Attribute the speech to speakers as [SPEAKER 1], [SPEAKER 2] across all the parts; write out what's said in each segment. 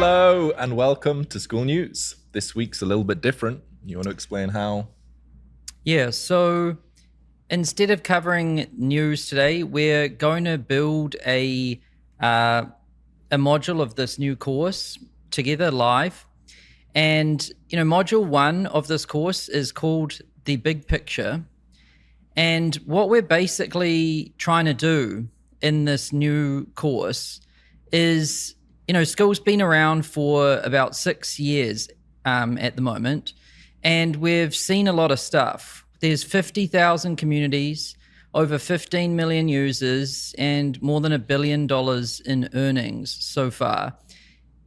[SPEAKER 1] Hello and welcome to Skool News. This week's a little bit different. You want to explain how?
[SPEAKER 2] Yeah, so instead of covering news today, we're going to build a module of this new course together live. And, module 1 of this course is called The Big Picture. And what we're basically trying to do in this new course is, Skool's been around for about 6 years at the moment, and we've seen a lot of stuff. There's 50,000 communities, over 15 million users, and more than $1 billion in earnings so far.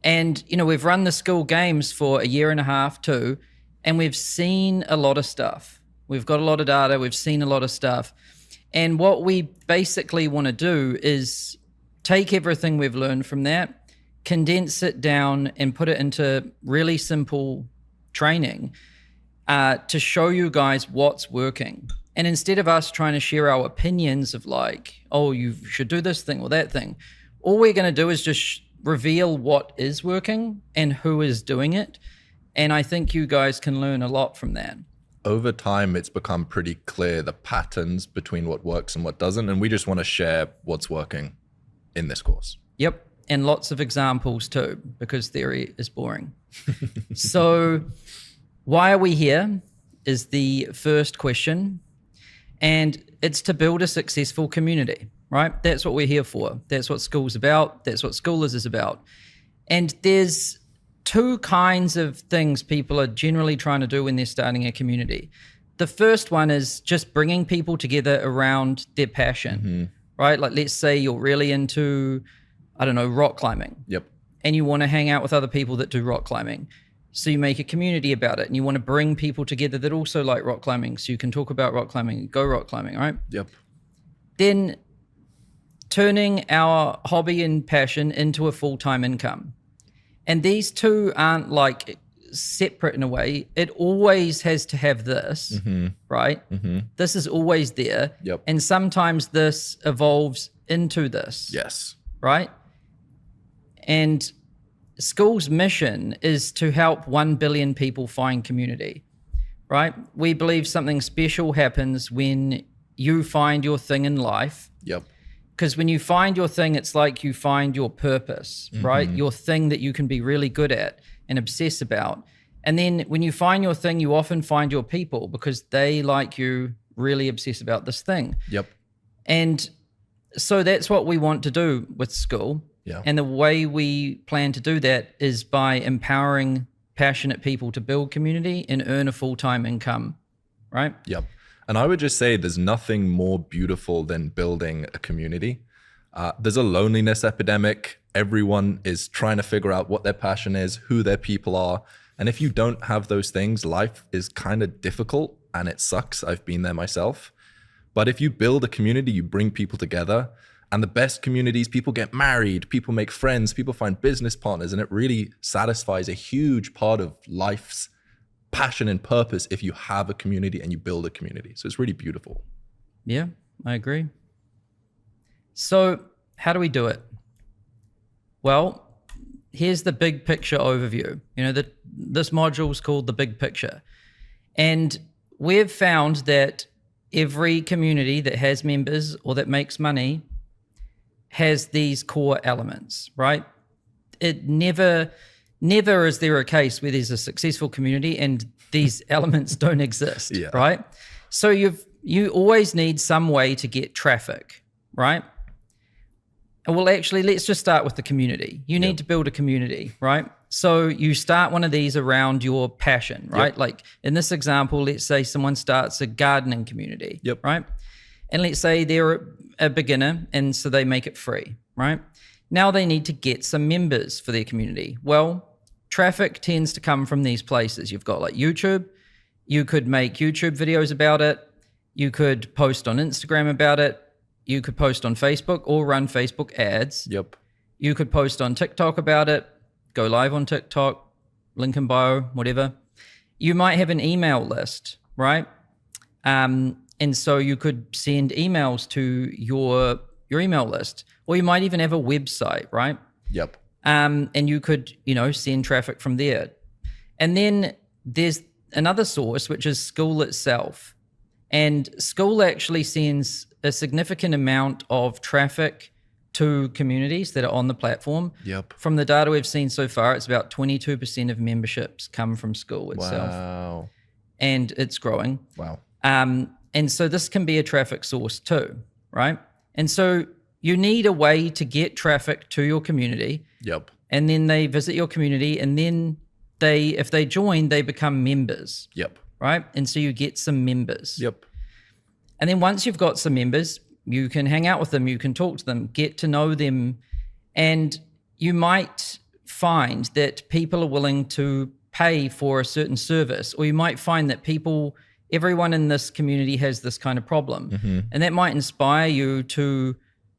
[SPEAKER 2] And, we've run the Skool games for a year and a half too, and we've seen a lot of stuff. We've got a lot of data, we've seen a lot of stuff. And what we basically want to do is take everything we've learned from that, condense it down and put it into really simple training to show you guys what's working. And instead of us trying to share our opinions of like, oh, you should do this thing or that thing, all we're going to do is just reveal what is working and who is doing it. And I think you guys can learn a lot from that.
[SPEAKER 1] Over time, it's become pretty clear the patterns between what works and what doesn't. And we just want to share what's working in this course.
[SPEAKER 2] Yep. And lots of examples too, because theory is boring. So why are we here is the first question. And it's to build a successful community, right? That's what we're here for. That's what Skool's about. That's what Skoolers is about. And there's two kinds of things people are generally trying to do when they're starting a community. The first one is just bringing people together around their passion, right? Like let's say you're really into, rock climbing.
[SPEAKER 1] Yep.
[SPEAKER 2] And you want to hang out with other people that do rock climbing. So you make a community about it and you want to bring people together that also like rock climbing. So you can talk about rock climbing, go rock climbing, right?
[SPEAKER 1] Yep.
[SPEAKER 2] Then turning our hobby and passion into a full-time income. And these two aren't like separate in a way. It always has to have this, right? This is always there.
[SPEAKER 1] Yep.
[SPEAKER 2] And sometimes this evolves into this.
[SPEAKER 1] Yes.
[SPEAKER 2] Right? And Skool's mission is to help 1 billion people find community, right? We believe something special happens when you find your thing in life.
[SPEAKER 1] Yep.
[SPEAKER 2] Because when you find your thing, it's like you find your purpose, right? Your thing that you can be really good at and obsess about. And then when you find your thing, you often find your people because they, like you, really obsess about this thing.
[SPEAKER 1] Yep.
[SPEAKER 2] And so that's what we want to do with Skool.
[SPEAKER 1] Yeah.
[SPEAKER 2] And the way we plan to do that is by empowering passionate people to build community and earn a full-time income, right?
[SPEAKER 1] Yep. And I would just say there's nothing more beautiful than building a community. There's a loneliness epidemic. Everyone is trying to figure out what their passion is, who their people are. And if you don't have those things, life is kind of difficult and it sucks. I've been there myself. But if you build a community, you bring people together. And the best communities, people get married, people make friends, people find business partners, and it really satisfies a huge part of life's passion and purpose if you have a community and you build a community. So it's really beautiful.
[SPEAKER 2] Yeah, I agree. So how do we do it? Well, here's the big picture overview. This module is called The Big Picture. And we've found that every community that has members or that makes money has these core elements, right? It never is there a case where there's a successful community and these elements don't exist, right? So you always need some way to get traffic, right? Well, actually, let's just start with the community. You need to build a community, right? So you start one of these around your passion, right?
[SPEAKER 1] Yep.
[SPEAKER 2] Like in this example, let's say someone starts a gardening community, right? And let's say they're a beginner and so they make it free, right? Now they need to get some members for their community. Well, traffic tends to come from these places. You've got like YouTube. You could make YouTube videos about it. You could post on Instagram about it. You could post on Facebook or run Facebook ads.
[SPEAKER 1] Yep.
[SPEAKER 2] You could post on TikTok about it, go live on TikTok, link in bio, whatever. You might have an email list, right? And so you could send emails to your email list, or you might even have a website, right?
[SPEAKER 1] Yep.
[SPEAKER 2] And you could, send traffic from there. And then there's another source, which is Skool itself. And Skool actually sends a significant amount of traffic to communities that are on the platform.
[SPEAKER 1] Yep.
[SPEAKER 2] From the data we've seen so far, it's about 22% of memberships come from Skool itself.
[SPEAKER 1] Wow.
[SPEAKER 2] And it's growing.
[SPEAKER 1] Wow.
[SPEAKER 2] And so this can be a traffic source too, right? And so you need a way to get traffic to your community.
[SPEAKER 1] Yep.
[SPEAKER 2] And then they visit your community, and then if they join, they become members.
[SPEAKER 1] Yep.
[SPEAKER 2] Right? And so you get some members.
[SPEAKER 1] Yep.
[SPEAKER 2] And then once you've got some members, you can hang out with them, you can talk to them, get to know them, and you might find that people are willing to pay for a certain service, or you might find that everyone in this community has this kind of problem.
[SPEAKER 1] Mm-hmm.
[SPEAKER 2] And that might inspire you to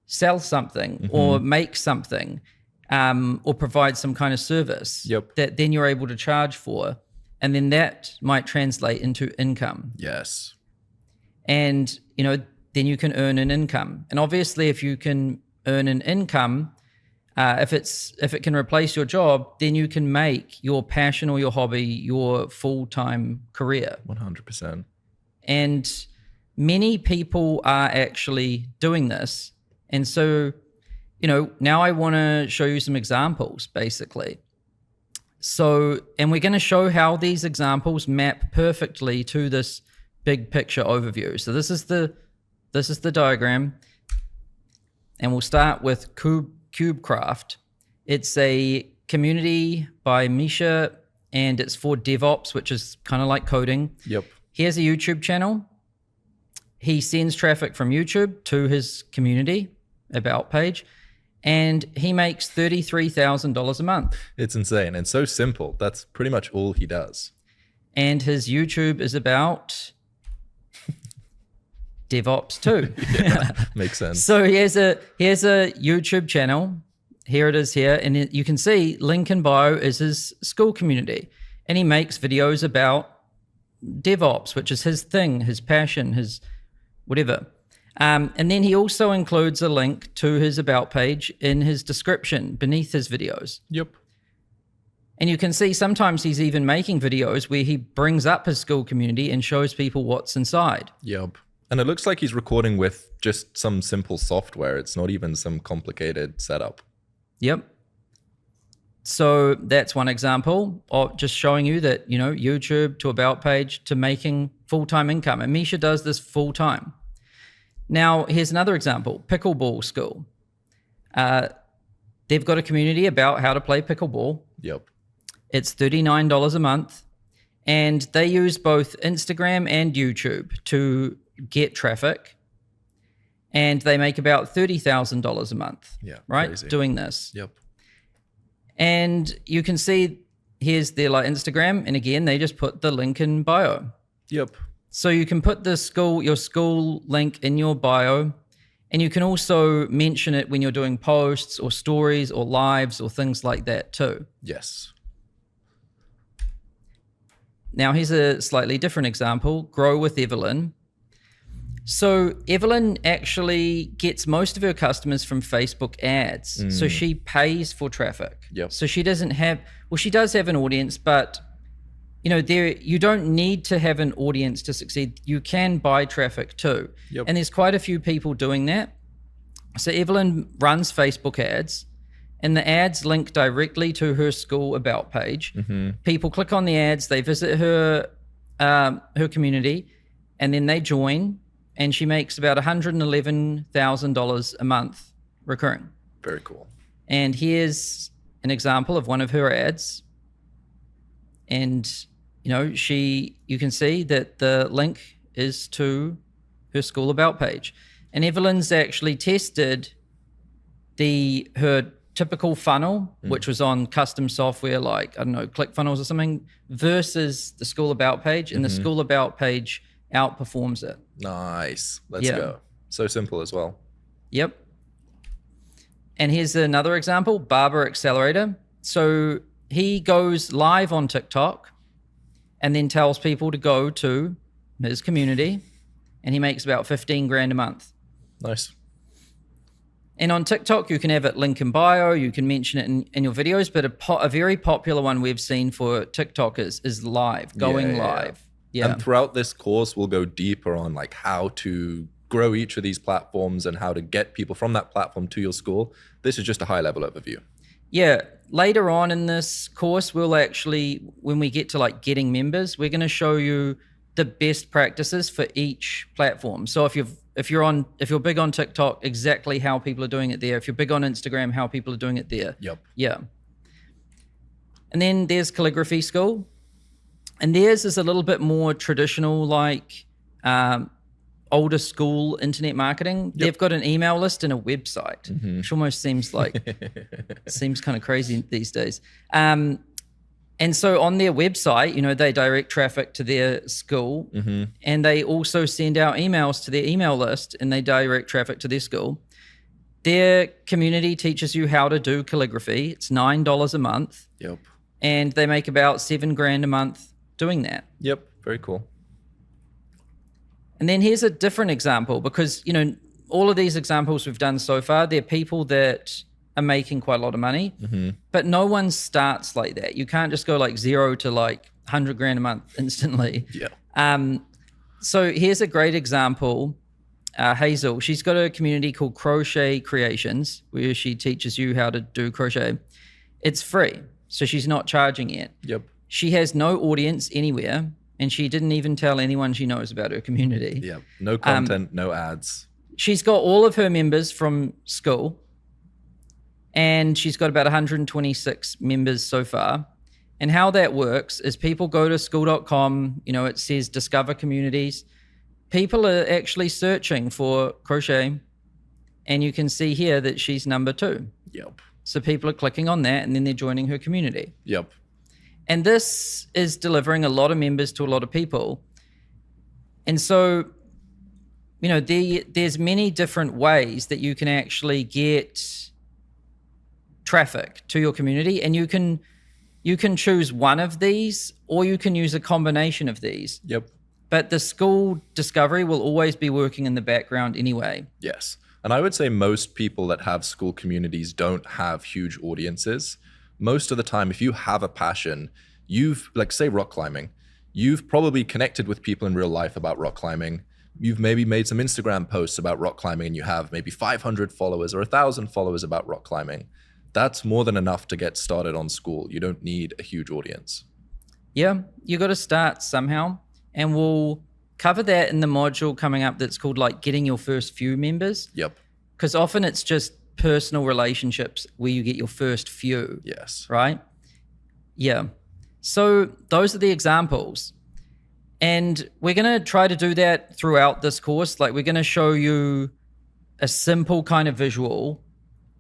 [SPEAKER 2] sell something
[SPEAKER 1] Mm-hmm.
[SPEAKER 2] or make something or provide some kind of service that then you're able to charge for. And then that might translate into income.
[SPEAKER 1] Yes.
[SPEAKER 2] And, then you can earn an income. And obviously, if you can earn an income, if it can replace your job, then you can make your passion or your hobby your full-time career.
[SPEAKER 1] 100%.
[SPEAKER 2] And many people are actually doing this. And so, now I want to show you some examples, basically. So, and we're going to show how these examples map perfectly to this big picture overview. So this is the diagram, and we'll start with CubeCraft. It's a community by Misha, and it's for DevOps, which is kind of like coding.
[SPEAKER 1] Yep.
[SPEAKER 2] He has a YouTube channel. He sends traffic from YouTube to his community about page, and he makes $33,000 a month.
[SPEAKER 1] It's insane and so simple. That's pretty much all he does.
[SPEAKER 2] And his YouTube is about DevOps too.
[SPEAKER 1] Yeah, makes sense.
[SPEAKER 2] So he has a YouTube channel. Here it is here. And you can see link in bio is his Skool community. And he makes videos about DevOps, which is his thing, his passion, his whatever. And then he also includes a link to his about page in his description beneath his videos.
[SPEAKER 1] Yep.
[SPEAKER 2] And you can see sometimes he's even making videos where he brings up his Skool community and shows people what's inside.
[SPEAKER 1] Yep. And it looks like he's recording with just some simple software. It's not even some complicated setup.
[SPEAKER 2] Yep. So that's one example of just showing you that, YouTube to about page to making full-time income. And Misha does this full-time. Now, here's another example, Pickleball Skool. They've got a community about how to play pickleball.
[SPEAKER 1] Yep.
[SPEAKER 2] It's $39 a month. And they use both Instagram and YouTube to get traffic. And they make about $30,000 a month.
[SPEAKER 1] Yeah.
[SPEAKER 2] Right?
[SPEAKER 1] Crazy.
[SPEAKER 2] Doing this.
[SPEAKER 1] Yep.
[SPEAKER 2] And you can see here's their Instagram. And again, they just put the link in bio.
[SPEAKER 1] Yep.
[SPEAKER 2] So you can put your Skool link in your bio, and you can also mention it when you're doing posts or stories or lives or things like that too.
[SPEAKER 1] Yes.
[SPEAKER 2] Now here's a slightly different example, Grow with Evelyn. So Evelyn actually gets most of her customers from Facebook ads. So she pays for traffic.
[SPEAKER 1] Yep.
[SPEAKER 2] So she does have an audience, but you don't need to have an audience to succeed. You can buy traffic too.
[SPEAKER 1] Yep.
[SPEAKER 2] And there's quite a few people doing that. So Evelyn runs Facebook ads, and the ads link directly to her Skool about page. Mm-hmm. People click on the ads, they visit her community, and then they join, and she makes about $111,000 a month recurring.
[SPEAKER 1] Very cool.
[SPEAKER 2] And here's an example of one of her ads. And, you can see that the link is to her Skool about page. And Evelyn's actually tested her typical funnel, which was on custom software like, ClickFunnels or something, versus the Skool about page. And the Skool about page outperforms it.
[SPEAKER 1] Nice. Let's go. So simple as well.
[SPEAKER 2] Yep. And here's another example, Barber Accelerator. So he goes live on TikTok and then tells people to go to his community, and he makes about 15 grand a month.
[SPEAKER 1] Nice.
[SPEAKER 2] And on TikTok, you can have it link in bio, you can mention it in your videos, but a very popular one we've seen for TikTok is live, going live. Yeah.
[SPEAKER 1] And throughout this course, we'll go deeper on like how to grow each of these platforms and how to get people from that platform to your school. This is just a high level overview.
[SPEAKER 2] Yeah. Later on in this course, we'll actually, when we get to like getting members, we're going to show you the best practices for each platform. So if you're big on TikTok, exactly how people are doing it there. If you're big on Instagram, how people are doing it there.
[SPEAKER 1] Yep.
[SPEAKER 2] Yeah. And then there's Calligraphy School. And theirs is a little bit more traditional, like older school internet marketing. Yep. They've got an email list and a website, which almost seems kind of crazy these days. And so on their website, they direct traffic to their school, and they also send out emails to their email list, and they direct traffic to their school. Their community teaches you how to do calligraphy. It's $9 a month.
[SPEAKER 1] Yep.
[SPEAKER 2] And they make about $7,000 a month doing that.
[SPEAKER 1] Yep. Very cool.
[SPEAKER 2] And then here's a different example, because, all of these examples we've done so far, they're people that are making quite a lot of money, but no one starts like that. You can't just go like 0 to like $100,000 a month instantly.
[SPEAKER 1] Yeah.
[SPEAKER 2] So here's a great example. Hazel, she's got a community called Crochet Creations, where she teaches you how to do crochet. It's free, so she's not charging yet.
[SPEAKER 1] Yep.
[SPEAKER 2] She has no audience anywhere, and she didn't even tell anyone she knows about her community.
[SPEAKER 1] Yep. No content, no ads.
[SPEAKER 2] She's got all of her members from Skool, and she's got about 126 members so far. And how that works is people go to skool.com, it says discover communities. People are actually searching for crochet, and you can see here that she's number 2.
[SPEAKER 1] Yep.
[SPEAKER 2] So people are clicking on that, and then they're joining her community.
[SPEAKER 1] Yep.
[SPEAKER 2] And this is delivering a lot of members to a lot of people. And so, there's many different ways that you can actually get traffic to your community, and you can choose one of these, or you can use a combination of these.
[SPEAKER 1] Yep.
[SPEAKER 2] But the Skool discovery will always be working in the background anyway.
[SPEAKER 1] Yes. And I would say most people that have Skool communities don't have huge audiences. Most of the time, if you have a passion, say rock climbing, you've probably connected with people in real life about rock climbing. You've maybe made some Instagram posts about rock climbing, and you have maybe 500 followers or 1,000 followers about rock climbing. That's more than enough to get started on Skool. You don't need a huge audience.
[SPEAKER 2] Yeah, you got to start somehow. And we'll cover that in the module coming up that's called like getting your first few members.
[SPEAKER 1] Yep.
[SPEAKER 2] Because often it's just personal relationships where you get your first few.
[SPEAKER 1] Yes.
[SPEAKER 2] Right? Yeah. So those are the examples. And we're going to try to do that throughout this course. Like we're going to show you a simple kind of visual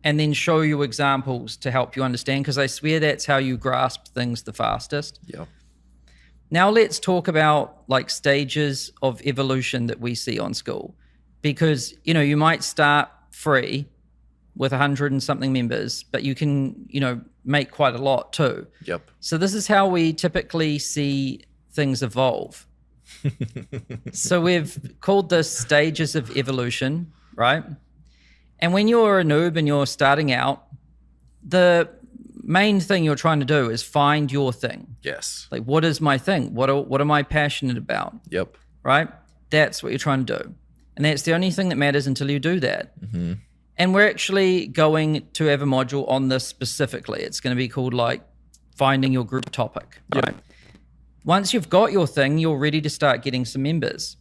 [SPEAKER 2] and then show you examples to help you understand, because I swear that's how you grasp things the fastest.
[SPEAKER 1] Yeah.
[SPEAKER 2] Now let's talk about like stages of evolution that we see on Skool, because, you might start free with 100 and something members, but you can, make quite a lot too.
[SPEAKER 1] Yep.
[SPEAKER 2] So this is how we typically see things evolve. So we've called this stages of evolution, right? And when you're a noob and you're starting out, the main thing you're trying to do is find your thing.
[SPEAKER 1] Yes.
[SPEAKER 2] Like, what is my thing? What am I passionate about?
[SPEAKER 1] Yep.
[SPEAKER 2] Right? That's what you're trying to do. And that's the only thing that matters until you do that. Mm-hmm. And we're actually going to have a module on this specifically. It's going to be called like finding your group topic. Right?
[SPEAKER 1] Yep.
[SPEAKER 2] Once you've got your thing, you're ready to start getting some members.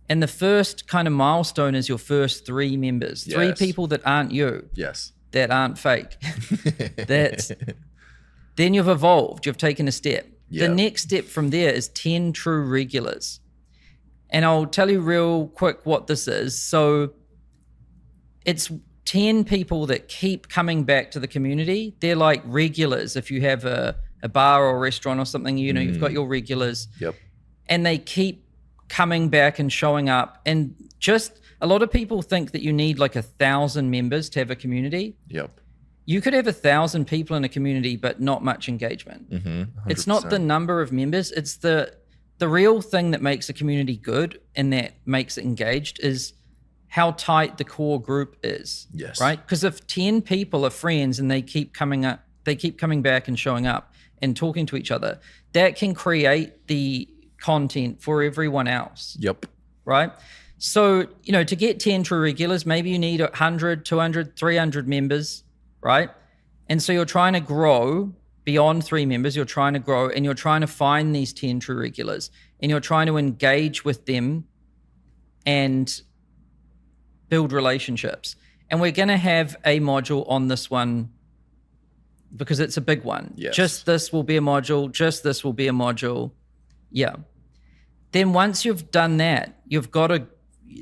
[SPEAKER 2] And the first kind of milestone is your first 3 members, 3 people that aren't you.
[SPEAKER 1] Yes.
[SPEAKER 2] That aren't fake. Then you've evolved, you've taken a step.
[SPEAKER 1] Yeah.
[SPEAKER 2] The next step from there is 10 true regulars. And I'll tell you real quick what this is. So it's 10 people that keep coming back to the community. They're like regulars. If you have a bar or a restaurant or something, you've got your regulars.
[SPEAKER 1] Yep.
[SPEAKER 2] And they keep coming back and showing up. And just a lot of people think that you need like 1,000 members to have a community.
[SPEAKER 1] Yep.
[SPEAKER 2] You could have 1,000 people in a community, but not much engagement. Mm-hmm, it's not the number of members. It's the real thing that makes a community good and that makes it engaged is how tight the core group is.
[SPEAKER 1] Yes.
[SPEAKER 2] Right? Because if 10 people are friends and they keep coming back and showing up and talking to each other, that can create the content for everyone else.
[SPEAKER 1] Yep.
[SPEAKER 2] Right? So, to get 10 true regulars, maybe you need 100, 200, 300 members, right? And so you're trying to grow beyond 3 members, you're trying to grow and you're trying to find these 10 true regulars and you're trying to engage with them and build relationships. And we're going to have a module on this one because it's a big one.
[SPEAKER 1] Yes.
[SPEAKER 2] Just this will be a module. Just this will be a module. Yeah. Then once you've done that,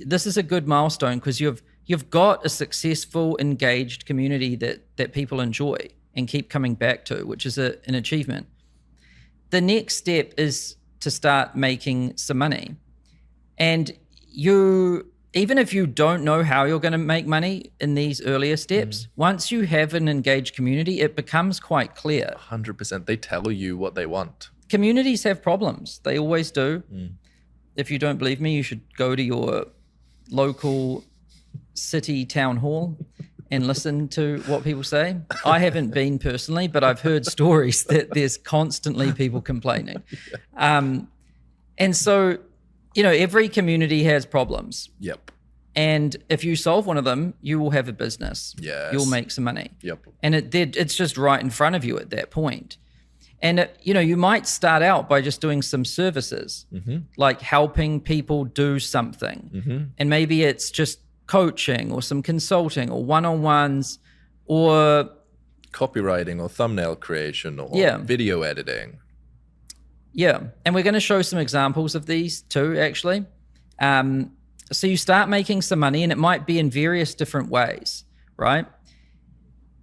[SPEAKER 2] this is a good milestone because you've got a successful, engaged community that people enjoy and keep coming back to, which is an achievement. The next step is to start making some money. And even if you don't know how you're going to make money in these earlier steps, once you have an engaged community, it becomes quite clear.
[SPEAKER 1] 100%. They tell you what they want.
[SPEAKER 2] Communities have problems. They always do. If you don't believe me, you should go to your local city town hall and listen to what people say. I haven't been personally, but I've heard stories that there's constantly people complaining. And so, every community has problems.
[SPEAKER 1] Yep.
[SPEAKER 2] And if you solve one of them, you will have a business.
[SPEAKER 1] Yes.
[SPEAKER 2] You'll make some money.
[SPEAKER 1] Yep.
[SPEAKER 2] And it's just right in front of you at that point. And, you might start out by just doing some services, like helping people do something. And maybe it's just coaching or some consulting or one-on-ones or
[SPEAKER 1] copywriting or thumbnail creation or video editing.
[SPEAKER 2] Yeah. And we're going to show some examples of these too, actually. So you start making some money and it might be in various different ways, right?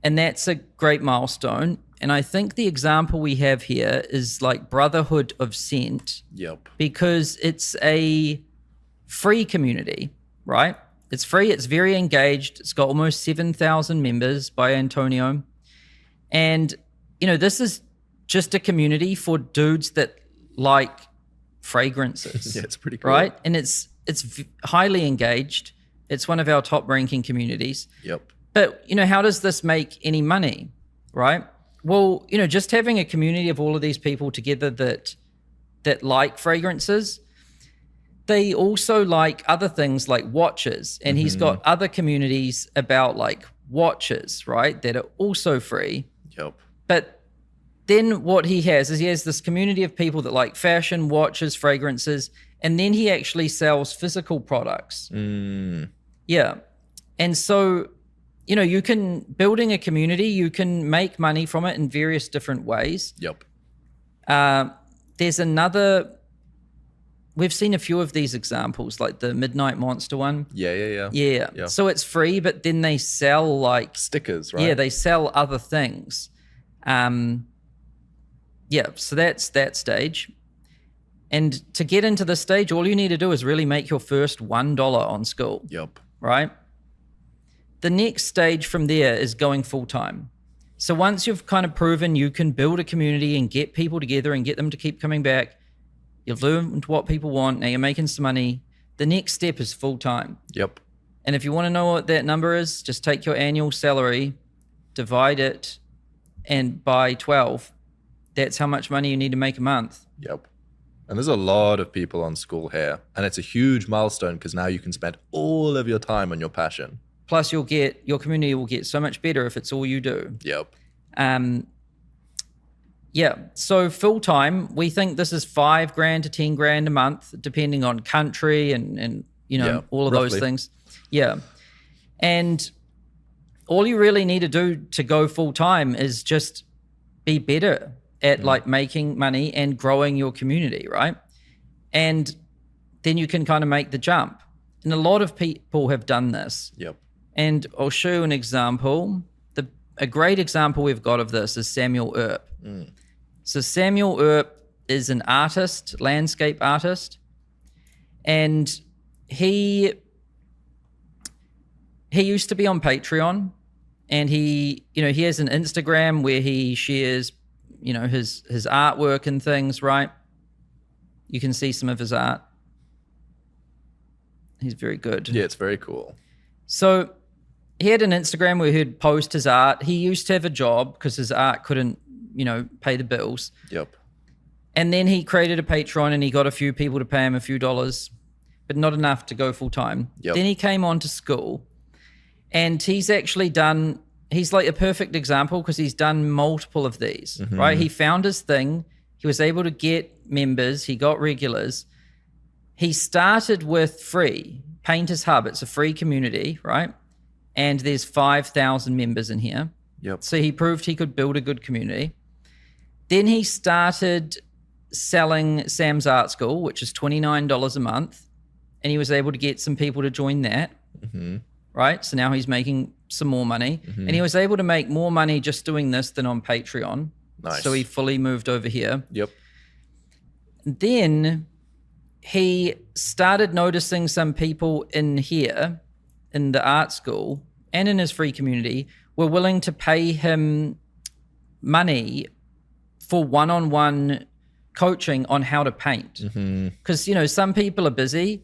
[SPEAKER 2] And that's a great milestone. And I think the example we have here is like Brotherhood of Scent.
[SPEAKER 1] Yep.
[SPEAKER 2] Because it's a free community, right? It's free. It's very engaged. It's got almost 7,000 members by Antonio. And, this is just a community for dudes that like fragrances.
[SPEAKER 1] Yeah, it's pretty cool.
[SPEAKER 2] Right? And it's highly engaged. It's one of our top ranking communities.
[SPEAKER 1] Yep.
[SPEAKER 2] But, how does this make any money, right? Well, just having a community of all of these people together that like fragrances, they also like other things like watches. And he's got other communities about like watches, right, that are also free.
[SPEAKER 1] Yep.
[SPEAKER 2] But then what he has is this community of people that like fashion, watches, fragrances, and then he actually sells physical products. Yeah. And so, you can, building a community, you can make money from it in various different ways.
[SPEAKER 1] Yep.
[SPEAKER 2] There's we've seen a few of these examples, like the Midnight Monster one. Yeah. So it's free, but then they sell like
[SPEAKER 1] stickers, right?
[SPEAKER 2] Yeah, they sell other things. So that's that stage. And to get into this stage, all you need to do is really make your first $1 on Skool.
[SPEAKER 1] Yep.
[SPEAKER 2] Right? The next stage from there is going full-time. So once you've kind of proven you can build a community and get people together and get them to keep coming back, you've learned what people want, now you're making some money, the next step is full-time.
[SPEAKER 1] Yep.
[SPEAKER 2] And if you want to know what that number is, just take your annual salary, divide it, and by 12. That's how much money you need to make a month.
[SPEAKER 1] Yep. And there's a lot of people on Skool here. And it's a huge milestone because now you can spend all of your time on your passion.
[SPEAKER 2] Plus your community will get so much better if it's all you do.
[SPEAKER 1] Yep.
[SPEAKER 2] So full time, we think this is $5,000 to $10,000 a month, depending on country and all of
[SPEAKER 1] roughly.
[SPEAKER 2] Those things. Yeah. And all you really need to do to go full time is just be better at like making money and growing your community, right? And then you can kind of make the jump. And a lot of people have done this.
[SPEAKER 1] Yep.
[SPEAKER 2] And I'll show you an example. A great example we've got of this is Samuel Earp. So Samuel Earp is an artist, landscape artist, and he used to be on Patreon, and he has an Instagram where he shares, his artwork and things, right? You can see some of his art. He's very good.
[SPEAKER 1] Yeah, it's very cool.
[SPEAKER 2] So he had an Instagram where he'd post his art. He used to have a job because his art couldn't, pay the bills.
[SPEAKER 1] Yep.
[SPEAKER 2] And then he created a Patreon and he got a few people to pay him a few dollars, but not enough to go full time.
[SPEAKER 1] Yep.
[SPEAKER 2] Then he came on to Skool, and he's like a perfect example because he's done multiple of these, right? He found his thing. He was able to get members. He got regulars. He started with free Painters Hub. It's a free community, right? And there's 5,000 members in here.
[SPEAKER 1] Yep.
[SPEAKER 2] So he proved he could build a good community. Then he started selling Sam's Art School, which is $29 a month. And he was able to get some people to join that, right? So now he's making some more money. And he was able to make more money just doing this than on Patreon.
[SPEAKER 1] Nice.
[SPEAKER 2] So he fully moved over here.
[SPEAKER 1] Yep.
[SPEAKER 2] Then he started noticing some people in here, in the art school and in his free community, were willing to pay him money for one-on-one coaching on how to paint. Because, some people are busy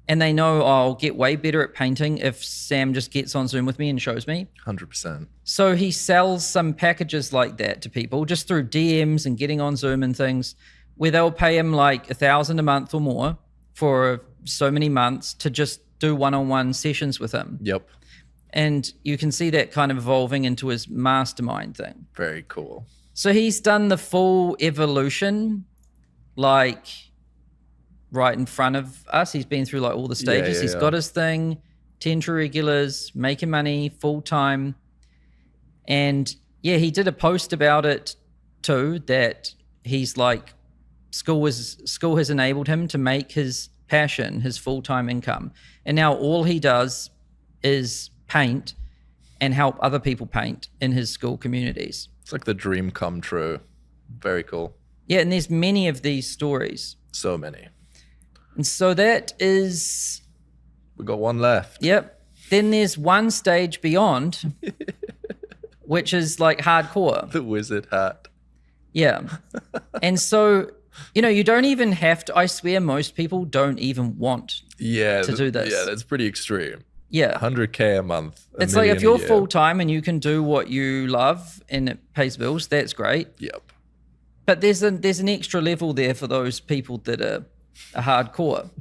[SPEAKER 2] and they know I'll get way better at painting if Sam just gets on Zoom with me and shows me.
[SPEAKER 1] 100%.
[SPEAKER 2] So he sells some packages like that to people just through DMs and getting on Zoom and things, where they'll pay him like $1,000 a month or more for so many months to just do one-on-one sessions with him.
[SPEAKER 1] Yep.
[SPEAKER 2] And you can see that kind of evolving into his mastermind thing.
[SPEAKER 1] Very cool.
[SPEAKER 2] So he's done the full evolution, like right in front of us. He's been through like all the stages. He's got his thing, 10 true regulars, making money full-time. And yeah, he did a post about it too, that he's like, Skool has enabled him to make his passion his full-time income. And now all he does is paint and help other people paint in his Skool communities.
[SPEAKER 1] It's like the dream come true. Very cool.
[SPEAKER 2] Yeah, and there's many of these stories.
[SPEAKER 1] So many.
[SPEAKER 2] And so that is...
[SPEAKER 1] We got one left.
[SPEAKER 2] Yep. Then there's one stage beyond, which is like hardcore.
[SPEAKER 1] The wizard hat.
[SPEAKER 2] Yeah. And so, you don't even have to, I swear most people don't even want to do this.
[SPEAKER 1] Yeah, that's pretty extreme.
[SPEAKER 2] Yeah.
[SPEAKER 1] 100K a month.
[SPEAKER 2] It's like if you're full-time and you can do what you love and it pays bills, that's great.
[SPEAKER 1] Yep.
[SPEAKER 2] But there's an extra level there for those people that are hardcore.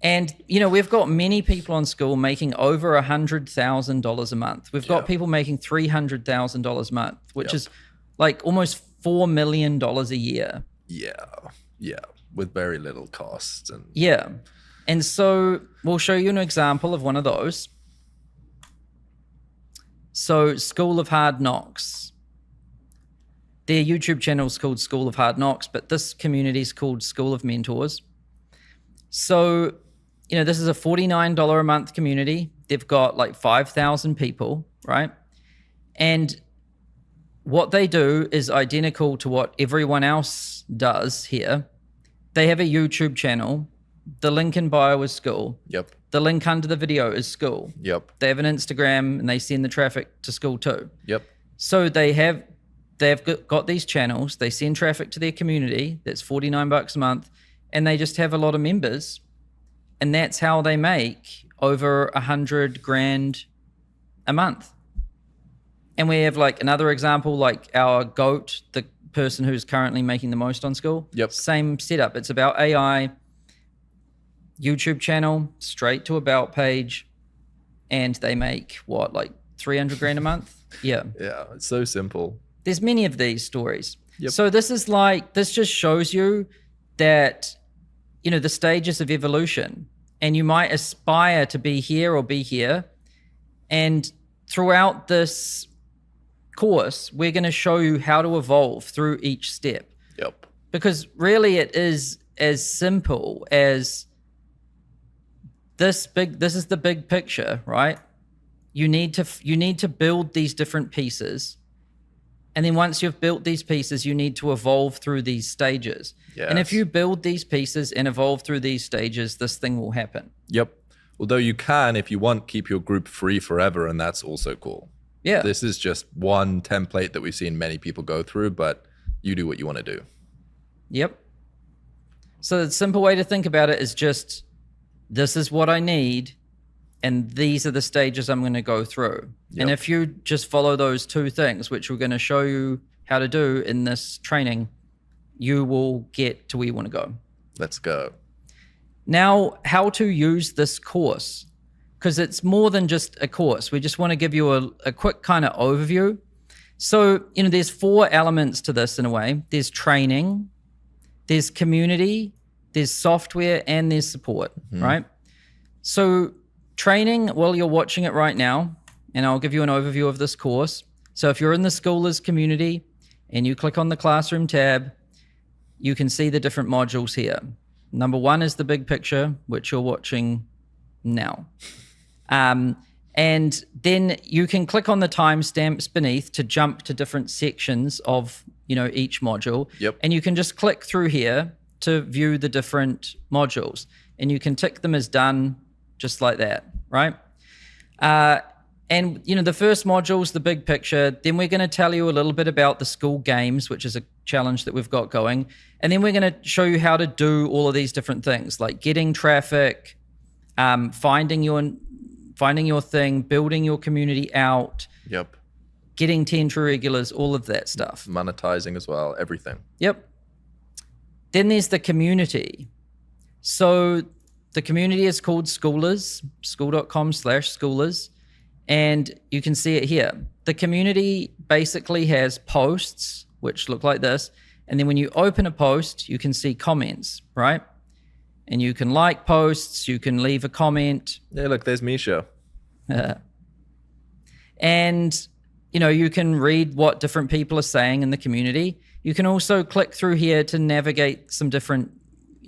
[SPEAKER 2] And, we've got many people on Skool making over $100,000 a month. We've got people making $300,000 a month, which is like almost $4 million a year.
[SPEAKER 1] Yeah. With very little cost.
[SPEAKER 2] Yeah. And so we'll show you an example of one of those. So Skool of Hard Knocks. Their YouTube channel is called Skool of Hard Knocks, but this community is called Skool of Mentors. So, this is a $49 a month community. They've got like 5,000 people, right? And what they do is identical to what everyone else does here. They have a YouTube channel. The link in bio is Skool.
[SPEAKER 1] Yep.
[SPEAKER 2] The link under the video is Skool.
[SPEAKER 1] Yep.
[SPEAKER 2] They have an Instagram and they send the traffic to Skool too.
[SPEAKER 1] Yep.
[SPEAKER 2] So they've got these channels. They send traffic to their community. That's $49 a month. And they just have a lot of members. And that's how they make over $100,000 a month. And we have like another example, like our GOAT, the person who's currently making the most on Skool.
[SPEAKER 1] Yep.
[SPEAKER 2] Same setup. It's about AI, YouTube channel, straight to about page. And they make like $300,000 a month? Yeah.
[SPEAKER 1] Yeah. It's so simple.
[SPEAKER 2] There's many of these stories.
[SPEAKER 1] Yep.
[SPEAKER 2] So this just shows you that, the stages of evolution, and you might aspire to be here or be here. And throughout this course, we're going to show you how to evolve through each step.
[SPEAKER 1] Yep.
[SPEAKER 2] Because really it is as simple as this is the big picture, right? You need to build these different pieces. And then once you've built these pieces, you need to evolve through these stages. Yes. And if you build these pieces and evolve through these stages, this thing will happen.
[SPEAKER 1] Yep. Although you can, if you want, keep your group free forever, and that's also cool.
[SPEAKER 2] Yeah.
[SPEAKER 1] This is just one template that we've seen many people go through, but you do what you want to do.
[SPEAKER 2] Yep. So the simple way to think about it is just this is what I need, and these are the stages I'm going to go through. Yep. And if you just follow those two things, which we're going to show you how to do in this training, you will get to where you want to go.
[SPEAKER 1] Let's go.
[SPEAKER 2] Now, how to use this course, because it's more than just a course. We just want to give you a quick kind of overview. So, there's 4 elements to this in a way. There's training, there's community, there's software, and there's support, right? So training, well, you're watching it right now, and I'll give you an overview of this course. So if you're in the Skoolers community and you click on the classroom tab, you can see the different modules here. Number 1 is the big picture, which you're watching now. And then you can click on the timestamps beneath to jump to different sections of, each module.
[SPEAKER 1] Yep.
[SPEAKER 2] And you can just click through here to view the different modules. And you can tick them as done just like that, right? And, the first module is the big picture. Then we're going to tell you a little bit about the Skool games, which is a challenge that we've got going. And then we're going to show you how to do all of these different things, like getting traffic, finding your thing, building your community out.
[SPEAKER 1] Yep.
[SPEAKER 2] Getting 10 true regulars, all of that stuff.
[SPEAKER 1] Monetizing as well, everything.
[SPEAKER 2] Yep. Then there's the community. So the community is called Skoolers, skool.com/Skoolers. And you can see it here. The community basically has posts, which look like this. And then when you open a post, you can see comments, right? And you can like posts, you can leave a comment.
[SPEAKER 1] Yeah, look, there's Misha.
[SPEAKER 2] And, you can read what different people are saying in the community. You can also click through here to navigate some different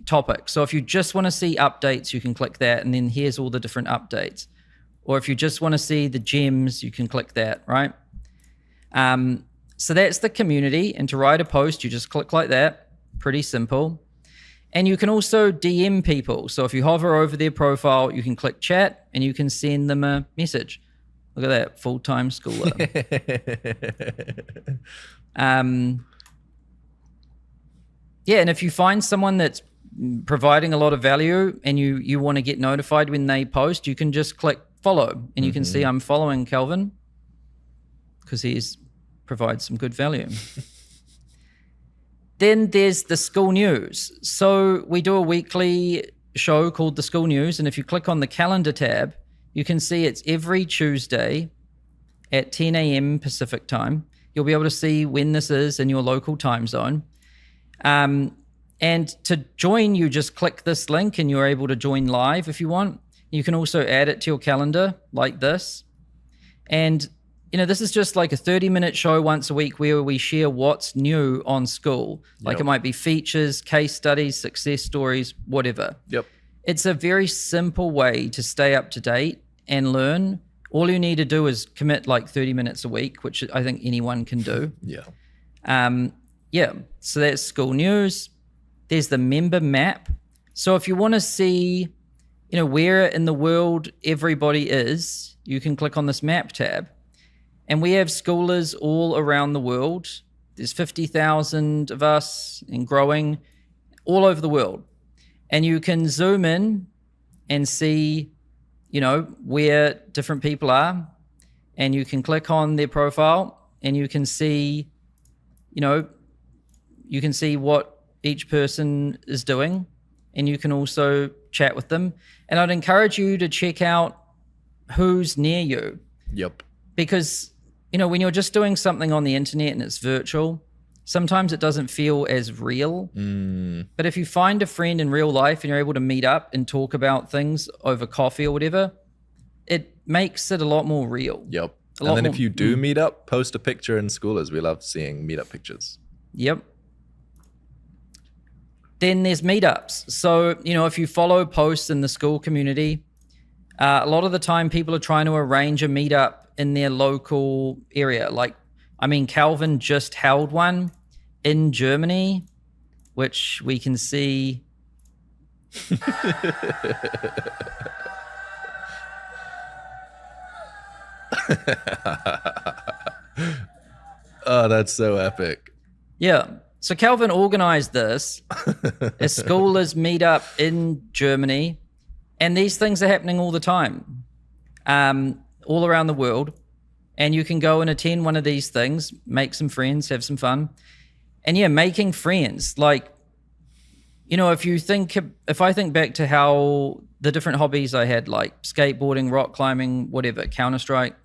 [SPEAKER 2] topics. So if you just want to see updates, you can click that. And then here's all the different updates. Or if you just want to see the gems, you can click that, right? So that's the community. And to write a post, you just click like that. Pretty simple. And you can also DM people. So if you hover over their profile, you can click chat and you can send them a message. Look at that, full-time schooler. Yeah, and if you find someone that's providing a lot of value and you want to get notified when they post, you can just click follow. And you can see I'm following Calvin because he's provides some good value. Then there's the Skool News. So we do a weekly show called the Skool News. And if you click on the calendar tab, you can see it's every Tuesday at 10 a.m. Pacific time. You'll be able to see when this is in your local time zone. And to join, you just click this link and you're able to join live if you want. You can also add it to your calendar like this. And this is just like a 30-minute show once a week where we share what's new on Skool. Like It might be features, case studies, success stories, whatever.
[SPEAKER 1] Yep.
[SPEAKER 2] It's a very simple way to stay up to date and learn. All you need to do is commit like 30 minutes a week, which I think anyone can do.
[SPEAKER 1] Yeah.
[SPEAKER 2] So that's Skool News. There's the member map. So if you want to see, where in the world everybody is, you can click on this map tab. And we have Skoolers all around the world. There's 50,000 of us and growing all over the world. And you can zoom in and see, where different people are. And you can click on their profile and you can see, what each person is doing. And you can also chat with them. And I'd encourage you to check out who's near you.
[SPEAKER 1] Yep.
[SPEAKER 2] Because, when you're just doing something on the internet and it's virtual, sometimes it doesn't feel as real. But if you find a friend in real life and you're able to meet up and talk about things over coffee or whatever, it makes it a lot more real.
[SPEAKER 1] Yep. And then if you do meet up, post a picture in Skoolers. We love seeing meetup pictures.
[SPEAKER 2] Yep. Then there's meetups. So, if you follow posts in the Skool community, a lot of the time people are trying to arrange a meetup in their local area. Calvin just held one in Germany, which we can see.
[SPEAKER 1] Oh, that's so epic.
[SPEAKER 2] Yeah. So Calvin organized this, a Skoolers meetup in Germany. And these things are happening all the time, all around the world. And you can go and attend one of these things, make some friends, have some fun. And yeah, making friends, like, you know, if I think back to how the different hobbies I had, like skateboarding, rock climbing, whatever, Counter-Strike,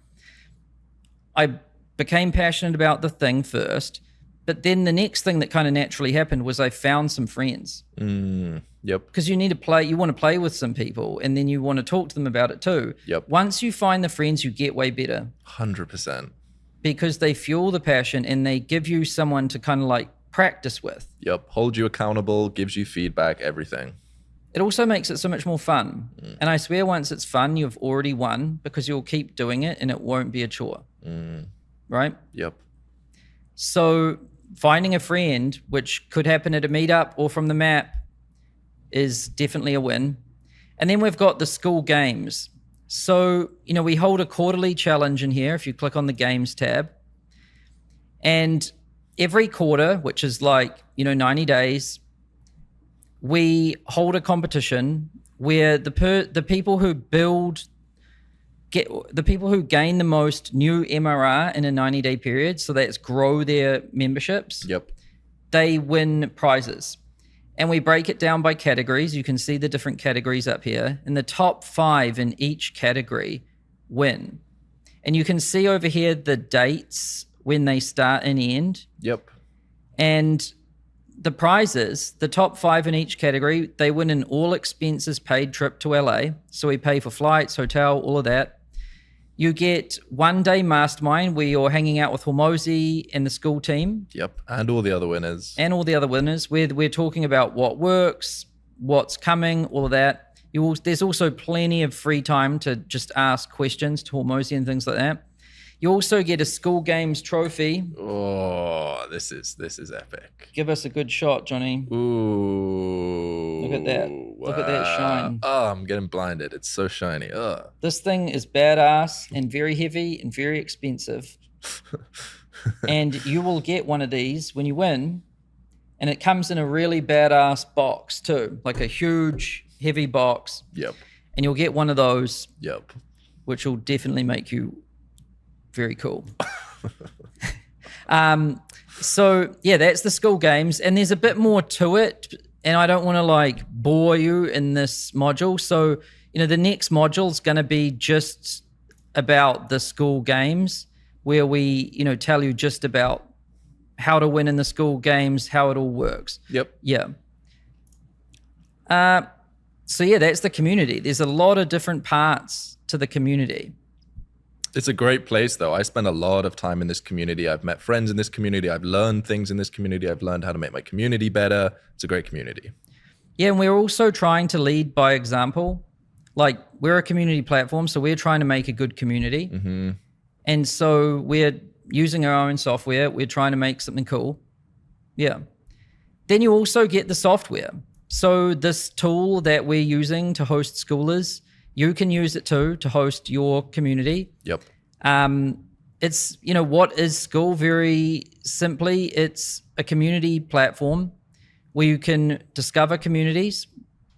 [SPEAKER 2] I became passionate about the thing first, but then the next thing that kind of naturally happened was I found some friends.
[SPEAKER 1] Yep.
[SPEAKER 2] Because you want to play with some people, and then you want to talk to them about it too.
[SPEAKER 1] Yep.
[SPEAKER 2] Once you find the friends, you get way better.
[SPEAKER 1] 100%.
[SPEAKER 2] Because they fuel the passion and they give you someone to kind of like practice with.
[SPEAKER 1] Yep. Hold you accountable, gives you feedback, everything.
[SPEAKER 2] It also makes it so much more fun. And I swear once it's fun, you've already won, because you'll keep doing it and it won't be a chore. Right?
[SPEAKER 1] Yep.
[SPEAKER 2] So finding a friend, which could happen at a meetup or from the map, is definitely a win. And then we've got the Skool games. So, you know, we hold a quarterly challenge in here if you click on the games tab. And every quarter, which is like, you know, 90 days, we hold a competition where the people who gain the most new MRR in a 90-day period, so that's grow their memberships,
[SPEAKER 1] Yep.
[SPEAKER 2] they win prizes. And we break it down by categories. You can see the different categories up here. And the top 5 in each category win. And you can see over here the dates when they start and end.
[SPEAKER 1] Yep.
[SPEAKER 2] And the prizes, the top 5 in each category, they win an all expenses paid trip to LA. So we pay for flights, hotel, all of that. You get 1-day mastermind where you're hanging out with Hormozy and the Skool team.
[SPEAKER 1] Yep. And all the other winners.
[SPEAKER 2] Where we're talking about what works, what's coming, all of that. There's also plenty of free time to just ask questions to Hormozy and things like that. You also get a Skool Games trophy.
[SPEAKER 1] Oh, this is epic.
[SPEAKER 2] Give us a good shot, Johnny.
[SPEAKER 1] Ooh.
[SPEAKER 2] Look at that. Look at that shine.
[SPEAKER 1] Oh, I'm getting blinded. It's so shiny. Oh.
[SPEAKER 2] This thing is badass and very heavy and very expensive. And you will get one of these when you win. And it comes in a really badass box too, like a huge, heavy box.
[SPEAKER 1] Yep.
[SPEAKER 2] And you'll get one of those.
[SPEAKER 1] Yep.
[SPEAKER 2] Which will definitely make you very cool. So yeah, that's the Skool games, and there's a bit more to it, and I don't want to like bore you in this module. So, you know, the next module is going to be just about the Skool games, where we, you know, tell you just about how to win in the Skool games, how it all works.
[SPEAKER 1] Yep.
[SPEAKER 2] Yeah. So yeah, that's the community. There's a lot of different parts to the community.
[SPEAKER 1] It's a great place, though. I spend a lot of time in this community. I've met friends in this community. I've learned things in this community. I've learned how to make my community better. It's a great community.
[SPEAKER 2] Yeah, and we're also trying to lead by example. Like, we're a community platform, so we're trying to make a good community. Mm-hmm. And so we're using our own software. We're trying to make something cool. Yeah. Then you also get the software. So this tool that we're using to host Skoolers, you can use it too to host your community.
[SPEAKER 1] Yep.
[SPEAKER 2] It's, you know, what is Skool? Very simply, it's a community platform where you can discover communities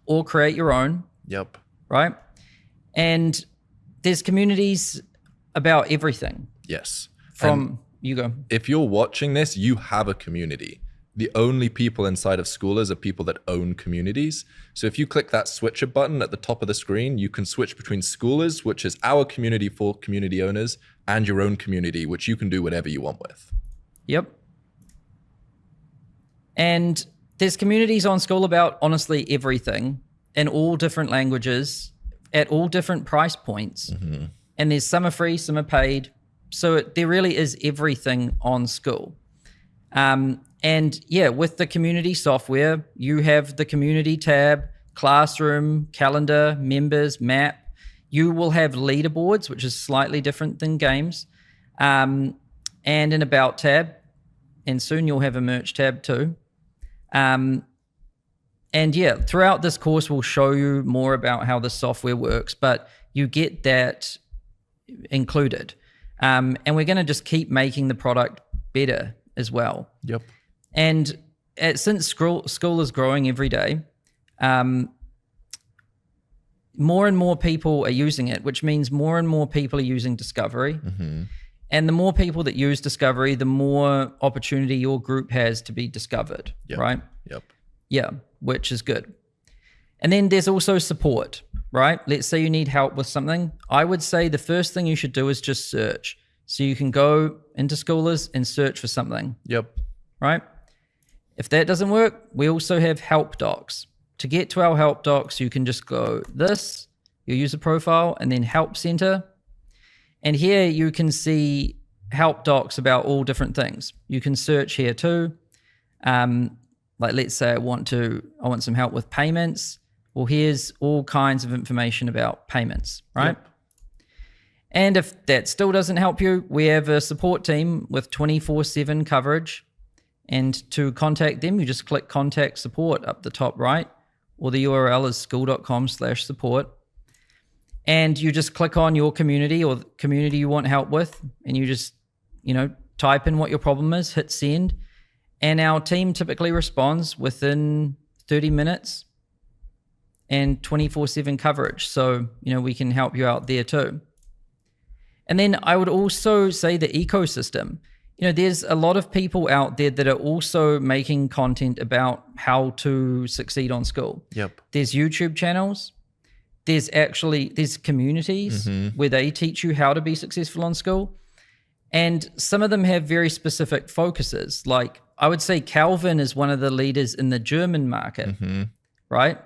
[SPEAKER 2] or create your own.
[SPEAKER 1] Yep.
[SPEAKER 2] Right? And there's communities about everything.
[SPEAKER 1] Yes.
[SPEAKER 2] You go.
[SPEAKER 1] If you're watching this, you have a community. The only people inside of Skoolers are people that own communities. So if you click that switcher button at the top of the screen, you can switch between Skoolers, which is our community for community owners, and your own community, which you can do whatever you want with.
[SPEAKER 2] Yep. And there's communities on Skool about honestly everything in all different languages at all different price points. Mm-hmm. And there's some are free, some are paid. So there really is everything on Skool. And yeah, with the community software, you have the community tab, classroom, calendar, members, map. You will have leaderboards, which is slightly different than games, and an about tab. And soon you'll have a merch tab too. And yeah, throughout this course, we'll show you more about how the software works, but you get that included. And we're going to just keep making the product better as well.
[SPEAKER 1] Yep.
[SPEAKER 2] And since Skool is growing every day, more and more people are using it, which means more and more people are using Discovery. And the more people that use Discovery, the more opportunity your group has to be discovered, right? Yeah, which is good. And then there's also support, right? Let's say you need help with something. I would say the first thing you should do is just search. So you can go into Schoolers and search for something. Right? If that doesn't work, we also have help docs. To get to our help docs, you can just go this, your user profile, and then help center. And here you can see help docs about all different things. You can search here too. Like let's say I want some help with payments. Well, here's all kinds of information about payments, right? And if that still doesn't help you, we have a support team with 24/7 coverage. And to contact them, you just click contact support up the top right, or the URL is skool.com/support. And you just click on your community or the community you want help with, and you just, type in what your problem is, hit send, and our team typically responds within 30 minutes and 24/7 coverage. So, we can help you out there too. And then I would also say the ecosystem. There's a lot of people out there that are also making content about how to succeed on Skool. There's YouTube channels. There's communities where they teach you how to be successful on Skool. And some of them have very specific focuses. Like I would say Calvin is one of the leaders in the German market, right?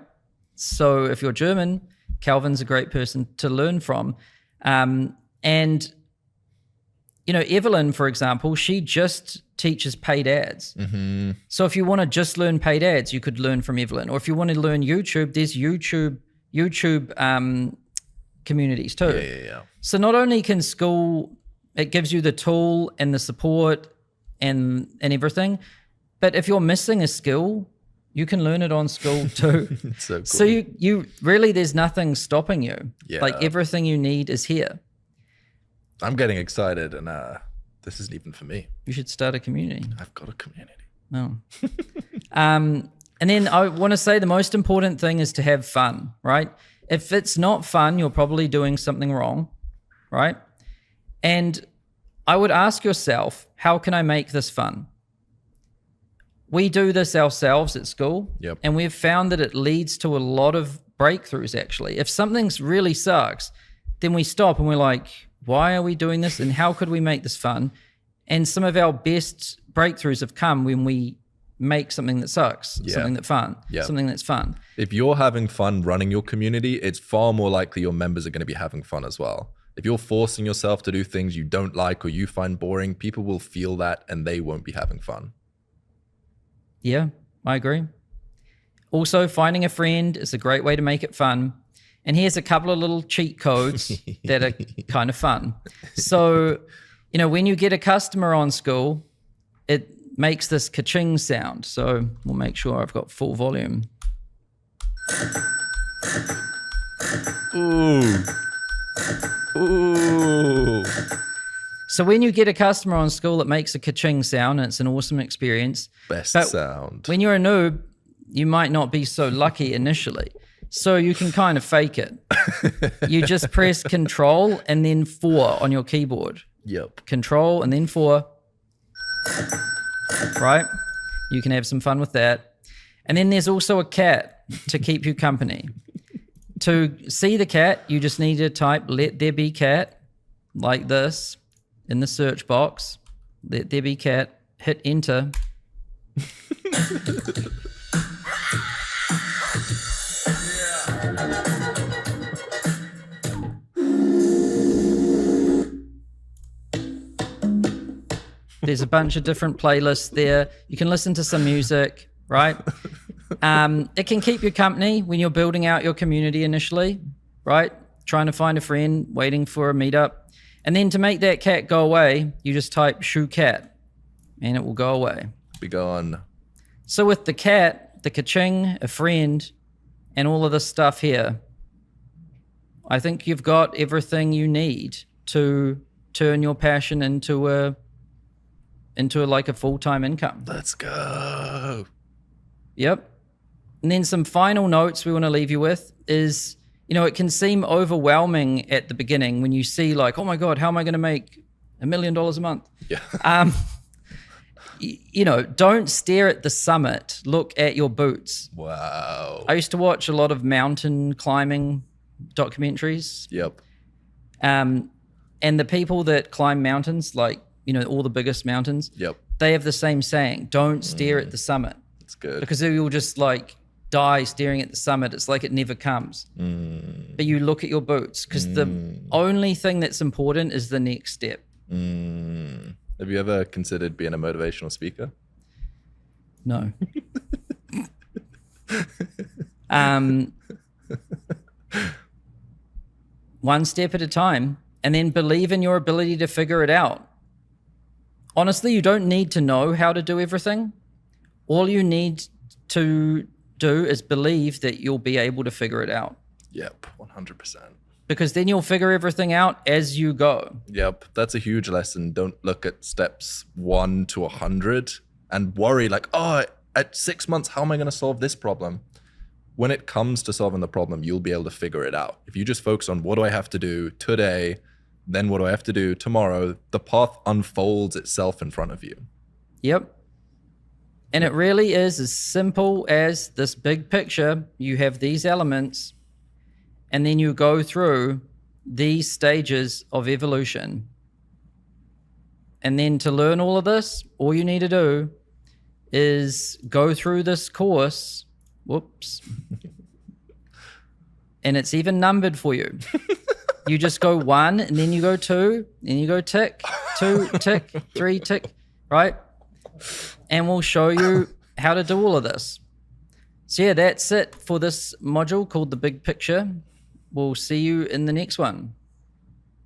[SPEAKER 2] So if you're German, Calvin's a great person to learn from. And Evelyn, for example, she just teaches paid ads. So if you want to just learn paid ads, you could learn from Evelyn. Or if you want to learn YouTube, there's YouTube communities too. So not only can Skool, it gives you the tool and the support and everything, but if you're missing a skill, you can learn it on Skool too.
[SPEAKER 1] So cool.
[SPEAKER 2] So you really, there's nothing stopping you. Like everything you need is here.
[SPEAKER 1] I'm getting excited, and this isn't even for me.
[SPEAKER 2] You should start a community.
[SPEAKER 1] I've got a community.
[SPEAKER 2] No. And then I want to say the most important thing is to have fun, right? If it's not fun, you're probably doing something wrong, right? And I would ask yourself, how can I make this fun? We do this ourselves at Skool, and we've found that it leads to a lot of breakthroughs, actually. If something's really sucks, then we stop and we're like, why are we doing this? And how could we make this fun? And some of our best breakthroughs have come when we make something that sucks, something that's fun.
[SPEAKER 1] If you're having fun running your community, it's far more likely your members are going to be having fun as well. If you're forcing yourself to do things you don't like or you find boring, people will feel that and they won't be having fun.
[SPEAKER 2] Yeah, I agree. Also, finding a friend is a great way to make it fun. And here's a couple of little cheat codes that are kind of fun. So, when you get a customer on Skool, it makes this ka-ching sound. So we'll make sure I've got full volume.
[SPEAKER 1] Ooh. Ooh.
[SPEAKER 2] So when you get a customer on Skool, it makes a ka-ching sound, and it's an awesome experience.
[SPEAKER 1] Best
[SPEAKER 2] but
[SPEAKER 1] sound.
[SPEAKER 2] When you're a noob, you might not be so lucky initially. So you can kind of fake it. You just press Control and then 4 on your keyboard. Control and then 4. Right? You can have some fun with that. And then there's also a cat to keep you company. To see the cat, you just need to type "let there be cat" like this in the search box. Let there be cat. Hit enter. There's a bunch of different playlists there. You can listen to some music, right? It can keep you company when you're building out your community initially, right? Trying to find a friend, waiting for a meetup. And then to make that cat go away, you just type "shoo cat" and it will go away.
[SPEAKER 1] Be gone.
[SPEAKER 2] So with the cat, the ka-ching, a friend, and all of this stuff here, I think you've got everything you need to turn your passion into a full-time income.
[SPEAKER 1] Let's go.
[SPEAKER 2] Yep. And then some final notes we want to leave you with is, it can seem overwhelming at the beginning when you see like, oh my God, how am I going to make $1 million a month?
[SPEAKER 1] Yeah.
[SPEAKER 2] Don't stare at the summit. Look at your boots.
[SPEAKER 1] Wow.
[SPEAKER 2] I used to watch a lot of mountain climbing documentaries.
[SPEAKER 1] Yep.
[SPEAKER 2] And the people that climb mountains, like, all the biggest mountains,
[SPEAKER 1] Yep.
[SPEAKER 2] they have the same saying, don't stare at the summit.
[SPEAKER 1] That's good.
[SPEAKER 2] Because you'll just like die staring at the summit. It's like it never comes. But you look at your boots, because the only thing that's important is the next step.
[SPEAKER 1] Have you ever considered being a motivational speaker?
[SPEAKER 2] No. One step at a time, and then believe in your ability to figure it out. Honestly, you don't need to know how to do everything. All you need to do is believe that you'll be able to figure it out.
[SPEAKER 1] Yep, 100%.
[SPEAKER 2] Because then you'll figure everything out as you go.
[SPEAKER 1] Yep, that's a huge lesson. Don't look at steps 1 to 100 and worry like, oh, at 6 months, how am I going to solve this problem? When it comes to solving the problem, you'll be able to figure it out. If you just focus on what do I have to do today, then what do I have to do tomorrow, the path unfolds itself in front of you.
[SPEAKER 2] Yep. And it really is as simple as this big picture. You have these elements, and then you go through these stages of evolution. And then to learn all of this, all you need to do is go through this course. Whoops. And it's even numbered for you. You just go 1, and then you go 2, and you go tick, 2, tick, 3, tick, right? And we'll show you how to do all of this. So yeah, that's it for this module called The Big Picture. We'll see you in the next one.